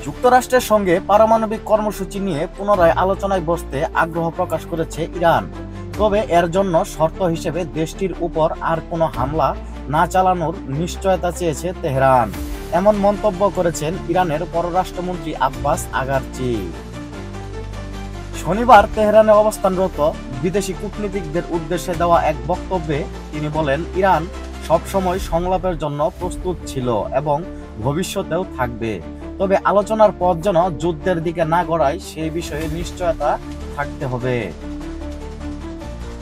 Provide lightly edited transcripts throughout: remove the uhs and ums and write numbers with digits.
যুক্তরাষ্ট্রের সঙ্গে পারমাণবিক কর্মসূচি নিয়ে পুনরায় আলোচনায় বসতে আগ্রহ প্রকাশ করেছে ইরান। তবে এর জন্য শর্ত হিসেবে দেশটির উপর আর কোনো হামলা না চালানোর নিশ্চয়তা চেয়েছে তেহরান। এমন মন্তব্য করেছেন ইরানের পররাষ্ট্রমন্ত্রী আব্বাস আগারচি। শনিবার তেহরানে অবস্থানরত বিদেশি কূটনীতিকদের উদ্দেশ্যে দেওয়া এক বক্তব্যে তিনি বলেন, ইরান সবসময় সংলাপের জন্য প্রস্তুত ছিল এবং ভবিষ্যতেও থাকবে। তবে আলোচনার পথ যেন যুদ্ধের দিকে না গড়ায় সেই বিষয়ে নিশ্চয়তা থাকতে হবে।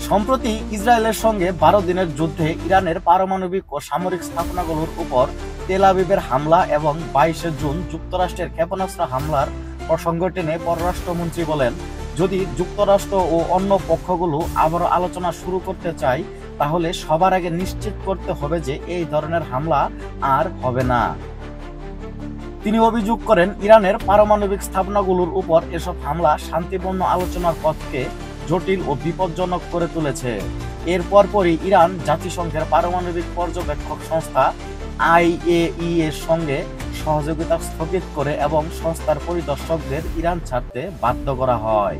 সম্প্রতি ইসরায়েলের সঙ্গে 12 দিনের যুদ্ধে ইরানের পারমাণবিক ও সামরিক স্থাপনাগুলোর উপর তেল আবিবের হামলা এবং 22শে জুন যুক্তরাষ্ট্রের ক্ষেপণাস্ত্র হামলার প্রসঙ্গ টেনে পররাষ্ট্রমন্ত্রী বলেন, যদি যুক্তরাষ্ট্র ও অন্য পক্ষগুলো আবারও আলোচনা শুরু করতে চায় তাহলে সবার আগে নিশ্চিত করতে হবে যে এই ধরনের হামলা আর হবে না। তিনি অভিযোগ করেন, ইরানের পারমাণবিক স্থাপনাগুলোর উপর এসব হামলা শান্তিপূর্ণ আলোচনার পথকে জটিল ও বিপজ্জনক করে তুলেছে। এর পরপরই ইরান জাতিসংঘের পারমাণবিক পর্যবেক্ষক সংস্থা আইএই এর সঙ্গে সহযোগিতা স্থগিত করে এবং সংস্থার পরিদর্শকদের ইরান ছাড়তে বাধ্য করা হয়।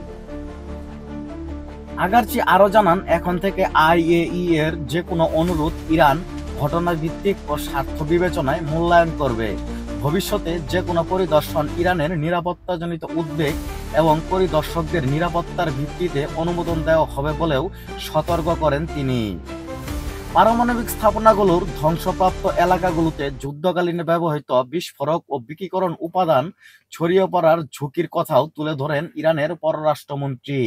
আগারচি আরও জানান, এখন থেকে আইএই এর যে কোনো অনুরোধ ইরান ঘটনাভিত্তিক ও স্বার্থ বিবেচনায় মূল্যায়ন করবে। ভবিষ্যতে যে কোনো পরিদর্শন ইরানের নিরাপত্তাজনিত উদ্বেগ এবং পরিদর্শকদের নিরাপত্তার ভিত্তিতে অনুমোদন দেওয়া হবে বলেও সতর্ক করেন তিনি। পারমাণবিক স্থাপনাগুলোর ধ্বংসপ্রাপ্ত এলাকাগুলোতে যুদ্ধকালীন ব্যবহৃত বিস্ফোরক ও বিকিরণ উপাদান ছড়িয়ে পড়ার ঝুঁকির কথাও তুলে ধরেন ইরানের পররাষ্ট্রমন্ত্রী।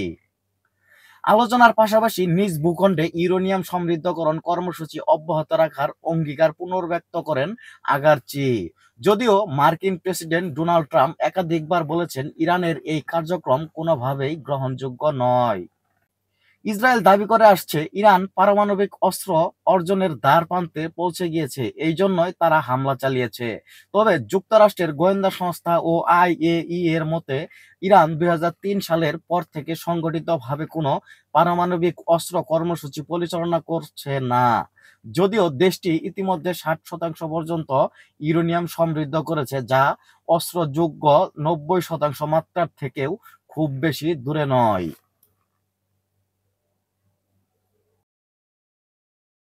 আলোচনার পাশাপাশি নিজ ভূখণ্ডে ইউরেনিয়াম সমৃদ্ধকরণ কর্মসূচি অব্যাহত রাখার অঙ্গীকার পুনর্ব্যক্ত করেন আগারচি। যদিও মার্কিন প্রেসিডেন্ট ডোনাল্ড ট্রাম্প একাধিকবার বলেছেন, ইরানের এই কার্যক্রম কোনোভাবেই গ্রহণযোগ্য নয়। ইসরায়েল দাবি করে আসছে, ইরান পারমাণবিক অস্ত্র অর্জনের দ্বারপ্রান্তে পৌঁছে গিয়েছে, এই জন্যই তারা হামলা চালিয়েছে। তবে যুক্তরাষ্ট্রের গোয়েন্দা সংস্থা ও আইএই এর মতে ইরান 2003 সালের পর থেকে সংগঠিতভাবে কোনো পারমাণবিক অস্ত্র কর্মসূচি পরিচালনা করছে না। যদিও দেশটি ইতিমধ্যে 60% পর্যন্ত ইউরেনিয়াম সমৃদ্ধ করেছে, যা অস্ত্রযোগ্য 90% মাত্রার থেকেও খুব বেশি দূরে নয়।